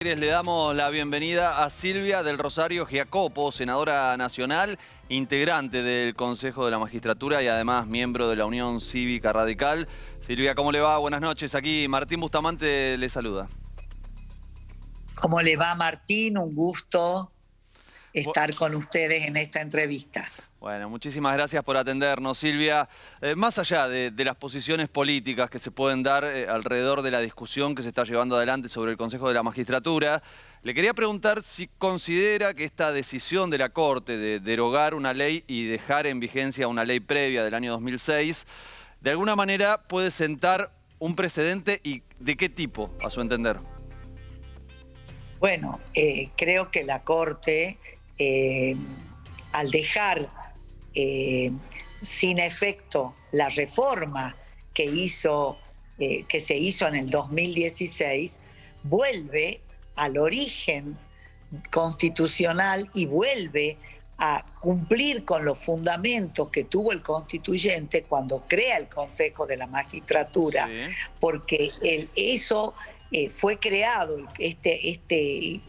Le damos la bienvenida a Silvia del Rosario Giacopo, senadora nacional, integrante del Consejo de la Magistratura y además miembro de la Unión Cívica Radical. Silvia, ¿cómo le va? Buenas noches. Aquí Martín Bustamante le saluda. ¿Cómo le va, Martín? Un gusto estar con ustedes en esta entrevista. Bueno, muchísimas gracias por atendernos, Silvia. Más allá de las posiciones políticas que se pueden dar alrededor de la discusión que se está llevando adelante sobre el Consejo de la Magistratura, le quería preguntar si considera que esta decisión de la Corte de derogar una ley y dejar en vigencia una ley previa del año 2006, de alguna manera puede sentar un precedente y ¿de qué tipo, a su entender? Bueno, creo que la Corte, al dejar sin efecto la reforma que se hizo en el 2016, vuelve al origen constitucional y vuelve a cumplir con los fundamentos que tuvo el constituyente cuando crea el Consejo de la Magistratura, sí. Porque eso fue creado, este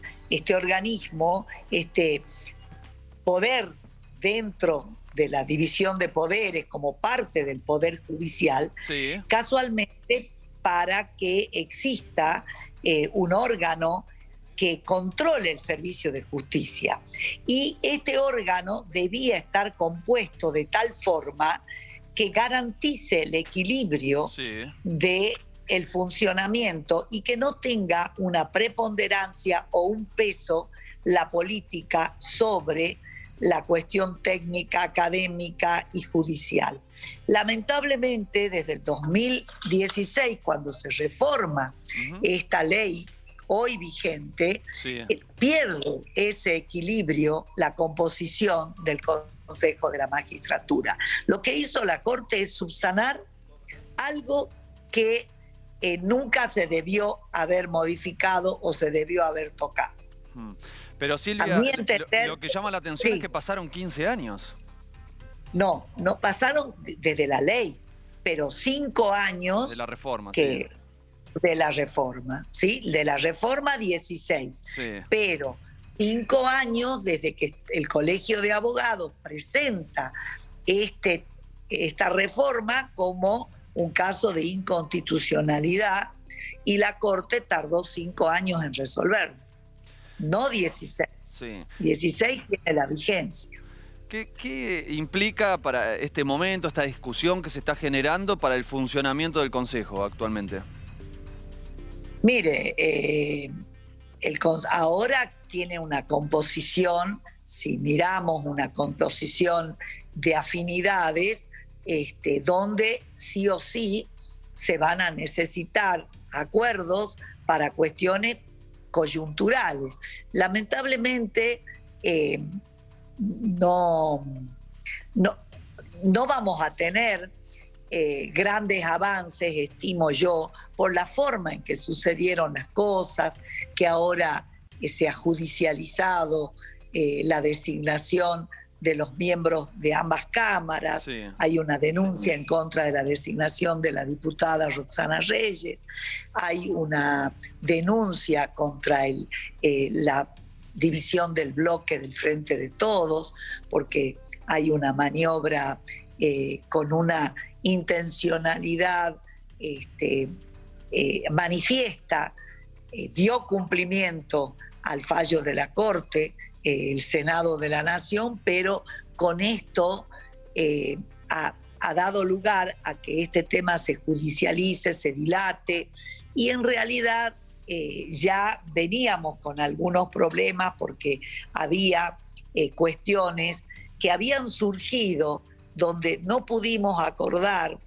organismo, este poder dentro de la división de poderes como parte del Poder Judicial, sí. Casualmente para que exista un órgano que controle el servicio de justicia. Y este órgano debía estar compuesto de tal forma que garantice el equilibrio, sí. del funcionamiento y que no tenga una preponderancia o un peso la política sobre la cuestión técnica, académica y judicial. Lamentablemente, desde el 2016, cuando se reforma esta ley hoy vigente, sí. Pierde ese equilibrio la composición del Consejo de la Magistratura. Lo que hizo la Corte es subsanar algo que nunca se debió haber modificado o se debió haber tocado. Pero Silvia, lo que llama la atención, sí, es que pasaron 15 años. No pasaron desde la ley, pero 5 años... De la reforma, sí. De la reforma 16. Sí. Pero 5 años desde que el Colegio de Abogados presenta esta reforma como un caso de inconstitucionalidad y la Corte tardó 5 años en resolverlo. No 16. Sí. 16 tiene la vigencia. ¿Qué implica para este momento, esta discusión que se está generando para el funcionamiento del Consejo actualmente? Mire, ahora tiene una composición, si miramos una composición de afinidades, donde sí o sí se van a necesitar acuerdos para cuestiones coyunturales. Lamentablemente no vamos a tener grandes avances, estimo yo, por la forma en que sucedieron las cosas, que ahora se ha judicializado la designación de los miembros de ambas cámaras. Sí. Hay una denuncia en contra de la designación de la diputada Roxana Reyes, hay una denuncia contra la división del bloque del Frente de Todos, porque hay una maniobra con una intencionalidad manifiesta, dio cumplimiento al fallo de la Corte, el Senado de la Nación, pero con esto ha dado lugar a que este tema se judicialice, se dilate, y en realidad ya veníamos con algunos problemas porque había cuestiones que habían surgido donde no pudimos acordar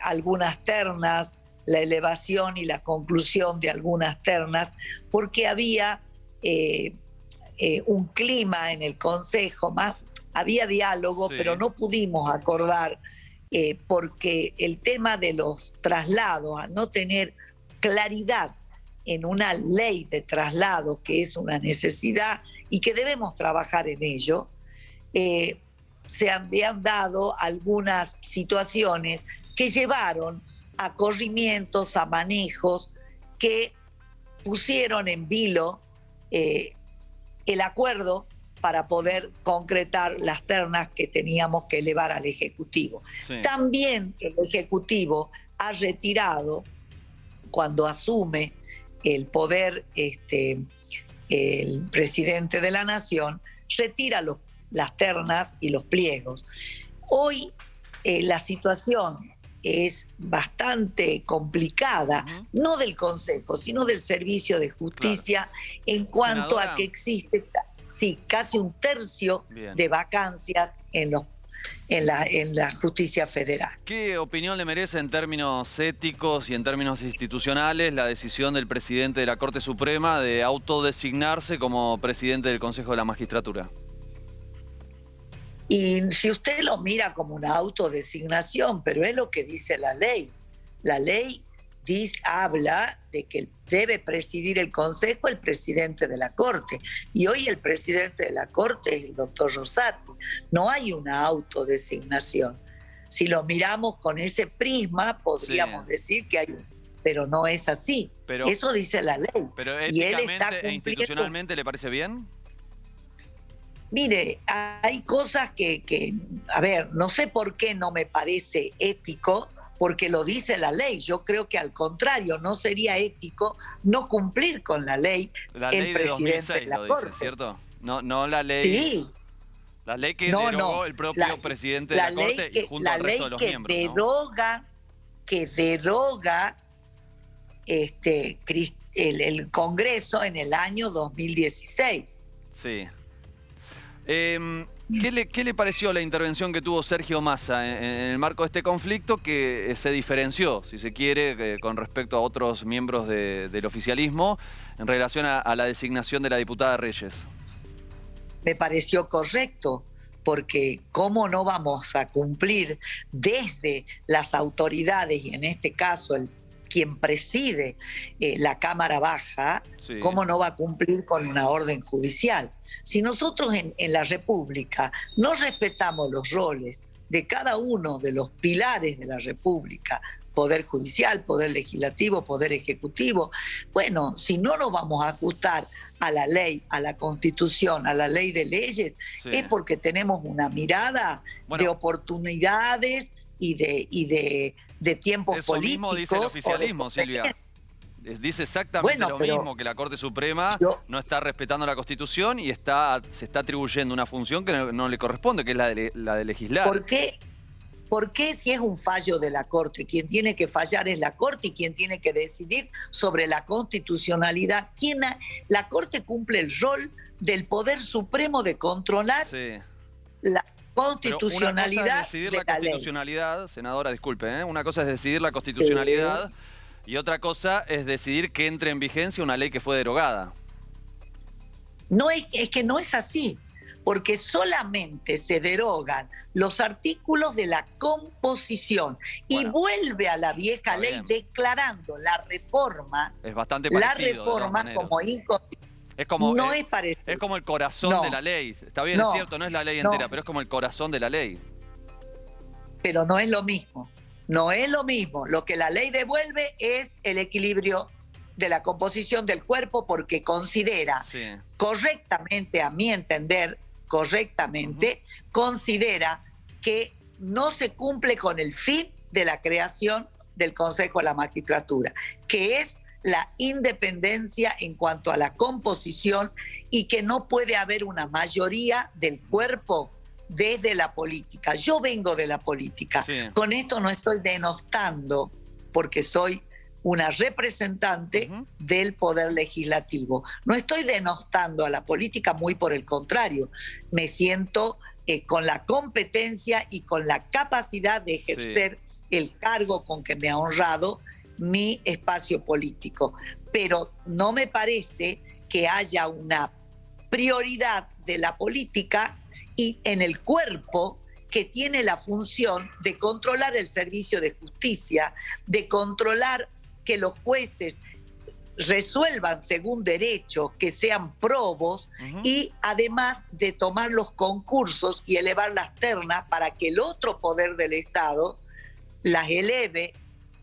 algunas ternas, la elevación y la conclusión de algunas ternas, porque había un clima en el Consejo, había diálogo, sí, pero no pudimos acordar porque el tema de los traslados, a no tener claridad en una ley de traslados, que es una necesidad y que debemos trabajar en ello, se habían dado algunas situaciones que llevaron a corrimientos, a manejos que pusieron en vilo el acuerdo para poder concretar las ternas que teníamos que elevar al Ejecutivo. Sí. También el Ejecutivo ha retirado, cuando asume el poder el presidente de la Nación, retira las ternas y los pliegos. Hoy la situación es bastante complicada, no del Consejo, sino del Servicio de Justicia, claro, en cuanto Senadora, a que existe casi un tercio de vacancias en la justicia federal. ¿Qué opinión le merece en términos éticos y en términos institucionales la decisión del presidente de la Corte Suprema de autodesignarse como presidente del Consejo de la Magistratura? Y si usted lo mira como una autodesignación, pero es lo que dice la ley. La ley habla de que debe presidir el Consejo el presidente de la Corte. Y hoy el presidente de la Corte es el doctor Rosati. No hay una autodesignación. Si lo miramos con ese prisma, podríamos decir que hay, pero no es así. Eso dice la ley. Pero éticamente e institucionalmente, ¿le parece bien? Mire, hay cosas que, a ver, no sé por qué no me parece ético, porque lo dice la ley. Yo creo que al contrario, no sería ético no cumplir con la ley, el presidente de la Corte. Dice, ¿cierto? No la ley. Sí. La ley que derogó el propio presidente de la Corte y junto al resto de los miembros. Que deroga el Congreso en el año 2016. Sí. ¿Qué le pareció la intervención que tuvo Sergio Massa en el marco de este conflicto, que se diferenció, si se quiere, con respecto a otros miembros del oficialismo en relación a la designación de la diputada Reyes? Me pareció correcto, porque ¿cómo no vamos a cumplir desde las autoridades, y en este caso quien preside la Cámara Baja, sí, cómo no va a cumplir con una orden judicial? Si nosotros en la República no respetamos los roles de cada uno de los pilares de la República, Poder Judicial, Poder Legislativo, Poder Ejecutivo, bueno, si no nos vamos a ajustar a la ley, a la Constitución, a la ley de leyes, sí, es porque tenemos una mirada de oportunidades y de tiempos políticos. Eso mismo dice el oficialismo, Silvia. Dice exactamente lo mismo, que la Corte Suprema no está respetando la Constitución y se está atribuyendo una función que no le corresponde, que es la de legislar. ¿Por qué si es un fallo de la Corte? Quien tiene que fallar es la Corte, y quien tiene que decidir sobre la constitucionalidad. La Corte cumple el rol del Poder Supremo de controlar la constitucionalidad. Pero una cosa es decidir la constitucionalidad, senadora, disculpe, una cosa es decidir la constitucionalidad y otra cosa es decidir que entre en vigencia una ley que fue derogada. No es que no es así, porque solamente se derogan los artículos de la composición y vuelve a la vieja ley declarando la reforma, es bastante parecido, como inconstitucional. No es parecido. Es como el corazón de la ley. Está bien, es cierto, no es la ley entera, pero es como el corazón de la ley. Pero no es lo mismo. No es lo mismo. Lo que la ley devuelve es el equilibrio de la composición del cuerpo, porque considera correctamente, a mi entender, considera que no se cumple con el fin de la creación del Consejo de la Magistratura, que es la independencia en cuanto a la composición, y que no puede haber una mayoría del cuerpo desde la política. Yo vengo de la política. Con esto no estoy denostando, porque soy una representante del Poder Legislativo. No estoy denostando a la política, muy por el contrario. Me siento con la competencia y con la capacidad de ejercer el cargo con que me ha honrado mi espacio político. Pero no me parece que haya una prioridad de la política y en el cuerpo que tiene la función de controlar el servicio de justicia, de controlar que los jueces resuelvan según derecho, que sean probos, y además de tomar los concursos y elevar las ternas para que el otro poder del Estado las eleve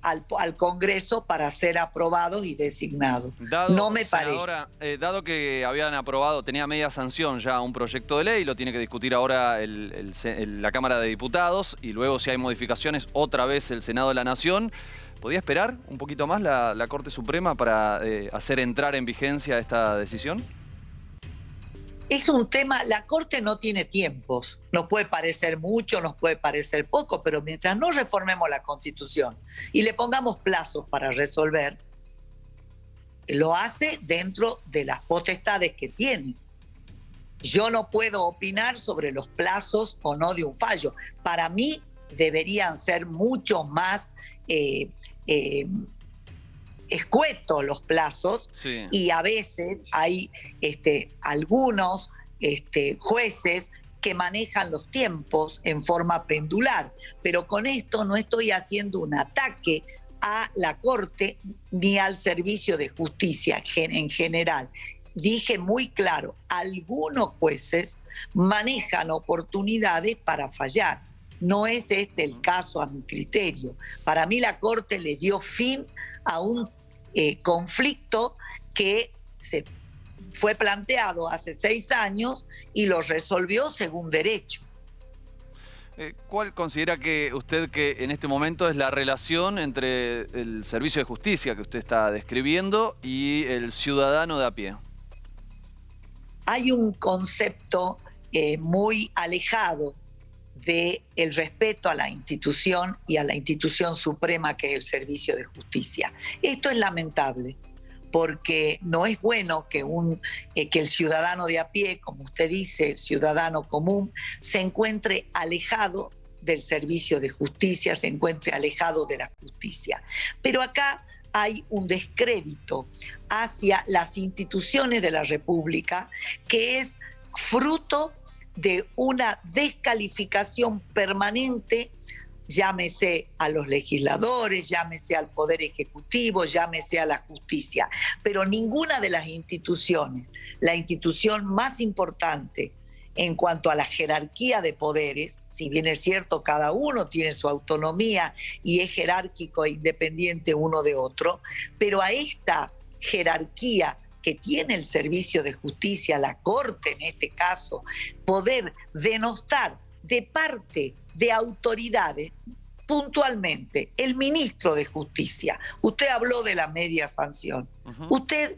al Congreso para ser aprobados y designados. No me senadora, parece. Dado que habían aprobado, tenía media sanción ya un proyecto de ley, lo tiene que discutir ahora la Cámara de Diputados y luego, si hay modificaciones, otra vez el Senado de la Nación. ¿Podía esperar un poquito más la Corte Suprema para hacer entrar en vigencia esta decisión? Es un tema, la Corte no tiene tiempos, nos puede parecer mucho, nos puede parecer poco, pero mientras no reformemos la Constitución y le pongamos plazos para resolver, lo hace dentro de las potestades que tiene. Yo no puedo opinar sobre los plazos o no de un fallo. Para mí deberían ser mucho más escuetos los plazos, sí. Y a veces hay algunos jueces que manejan los tiempos en forma pendular, pero con esto no estoy haciendo un ataque a la Corte ni al servicio de justicia en general. Dije muy claro, algunos jueces manejan oportunidades para fallar. No es este el caso a mi criterio. Para mí la Corte le dio fin a un conflicto que se fue planteado hace 6 años y lo resolvió según derecho. ¿Cuál considera que usted que en este momento es la relación entre el servicio de justicia que usted está describiendo y el ciudadano de a pie? Hay un concepto muy alejado del respeto a la institución y a la institución suprema que es el servicio de justicia. Esto es lamentable, porque no es bueno que el ciudadano de a pie, como usted dice, el ciudadano común, se encuentre alejado del servicio de justicia, se encuentre alejado de la justicia. Pero acá hay un descrédito hacia las instituciones de la República que es fruto de una descalificación permanente, llámese a los legisladores, llámese al Poder Ejecutivo, llámese a la justicia. Pero ninguna de las instituciones, la institución más importante en cuanto a la jerarquía de poderes, si bien es cierto cada uno tiene su autonomía y es jerárquico e independiente uno de otro, pero a esta jerarquía que tiene el servicio de justicia, la Corte en este caso, poder denostar de parte de autoridades, puntualmente el ministro de Justicia. Usted habló de la media sanción. Usted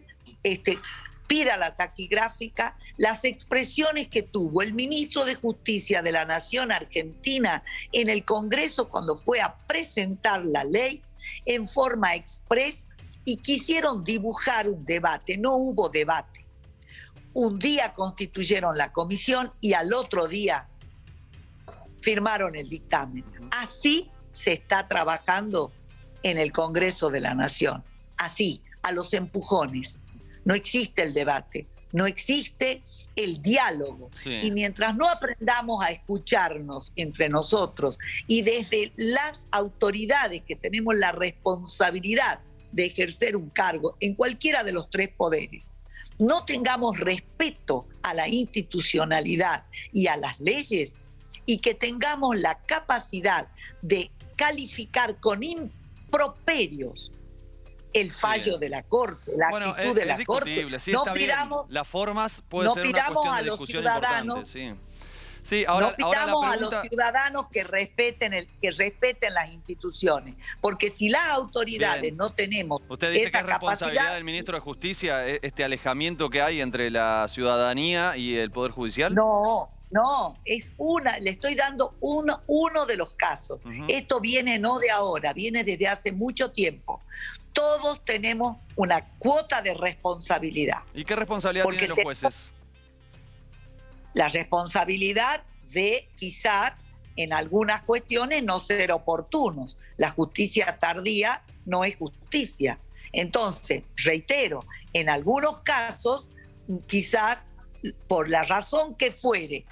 pida la taquigráfica, las expresiones que tuvo el ministro de Justicia de la Nación Argentina en el Congreso cuando fue a presentar la ley en forma express, y quisieron dibujar un debate. No hubo debate. Un día constituyeron la comisión y al otro día firmaron el dictamen. Así se está trabajando en el Congreso de la Nación. Así, a los empujones. No existe el debate, no existe el diálogo. Sí. Y mientras no aprendamos a escucharnos entre nosotros y desde las autoridades que tenemos la responsabilidad de ejercer un cargo en cualquiera de los 3 poderes, no tengamos respeto a la institucionalidad y a las leyes, y que tengamos la capacidad de calificar con improperios el fallo de la Corte, la actitud de la Corte. Sí, no pidamos, las formas puede ser una cuestión de discusión importante, sí. Sí, ahora, no pidamos ahora la pregunta... a los ciudadanos que respeten las instituciones, porque si las autoridades no tenemos usted dice esa que es responsabilidad capacidad del ministro de Justicia este alejamiento que hay entre la ciudadanía y el Poder Judicial. No, le estoy dando uno de los casos. Esto viene no de ahora, viene desde hace mucho tiempo. Todos tenemos una cuota de responsabilidad. ¿Y qué responsabilidad tienen los jueces? La responsabilidad de quizás en algunas cuestiones no ser oportunos. La justicia tardía no es justicia. Entonces, reitero, en algunos casos quizás por la razón que fuere,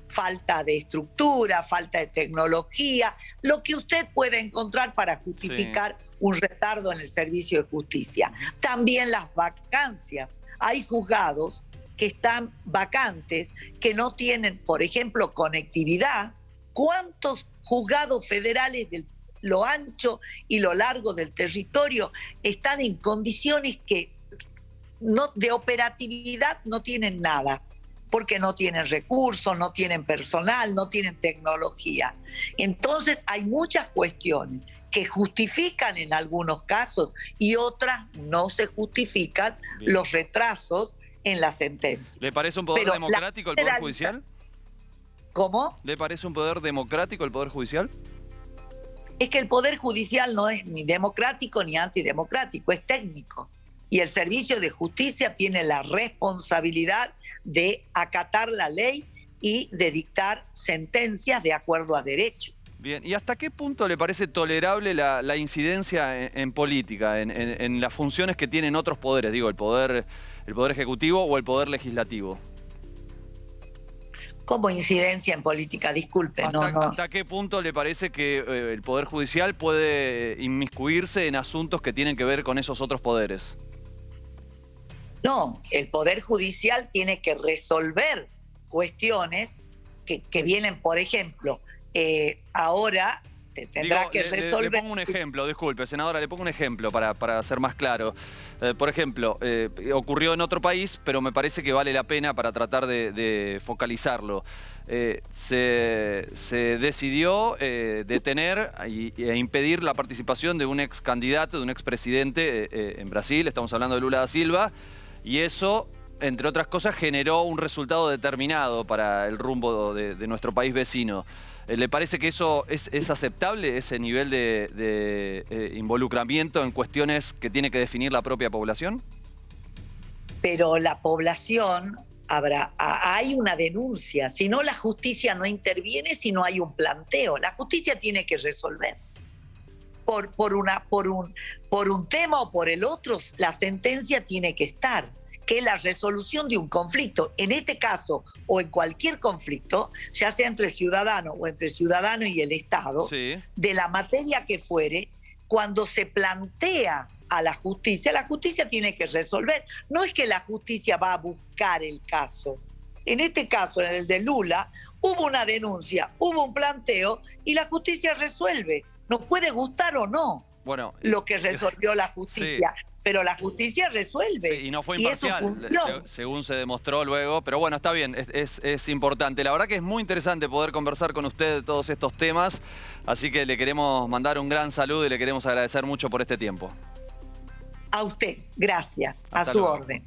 falta de estructura, falta de tecnología, lo que usted pueda encontrar para justificar un retardo en el servicio de justicia. También las vacancias. Hay juzgados que están vacantes, que no tienen, por ejemplo, conectividad. ¿Cuántos juzgados federales de lo ancho y lo largo del territorio están en condiciones que de operatividad no tienen nada, porque no tienen recursos, no tienen personal, no tienen tecnología. Entonces hay muchas cuestiones que justifican en algunos casos y otras no se justifican. Bien. Los retrasos en la sentencia. ¿Le parece un poder democrático el Poder Judicial? ¿Cómo? ¿Le parece un poder democrático el Poder Judicial? Es que el Poder Judicial no es ni democrático ni antidemocrático, es técnico. Y el Servicio de Justicia tiene la responsabilidad de acatar la ley y de dictar sentencias de acuerdo a derecho. Bien, ¿y hasta qué punto le parece tolerable la incidencia en política, en las funciones que tienen otros poderes? Digo, el poder ejecutivo o el poder legislativo. ¿Cómo incidencia en política? Disculpe. ¿Hasta qué punto le parece que el Poder Judicial puede inmiscuirse en asuntos que tienen que ver con esos otros poderes? No, el Poder Judicial tiene que resolver cuestiones que vienen, por ejemplo, ahora tendrá que resolver... Le pongo un ejemplo, disculpe, senadora, le pongo un ejemplo para ser más claro. Por ejemplo, ocurrió en otro país, pero me parece que vale la pena para tratar de focalizarlo. Se decidió detener e impedir la participación de un ex candidato, de un expresidente en Brasil, estamos hablando de Lula da Silva, y eso, entre otras cosas, generó un resultado determinado para el rumbo de nuestro país vecino. ¿Le parece que eso es aceptable, ese nivel de involucramiento en cuestiones que tiene que definir la propia población? Pero la población, hay una denuncia. Si no, la justicia no interviene si no hay un planteo. La justicia tiene que resolver. Por un tema o por el otro, la sentencia tiene que estar, que es la resolución de un conflicto. En este caso, o en cualquier conflicto, ya sea entre ciudadanos o entre ciudadano y el Estado, sí, de la materia que fuere, cuando se plantea a la justicia tiene que resolver. No es que la justicia va a buscar el caso. En este caso, en el de Lula, hubo una denuncia, hubo un planteo y la justicia resuelve. Nos puede gustar o no lo que resolvió la justicia, sí, pero la justicia resuelve. Sí, y no fue imparcial, según se demostró luego. Pero bueno, está bien, es importante. La verdad que es muy interesante poder conversar con usted de todos estos temas. Así que le queremos mandar un gran saludo y le queremos agradecer mucho por este tiempo. A usted, gracias. Hasta a su orden.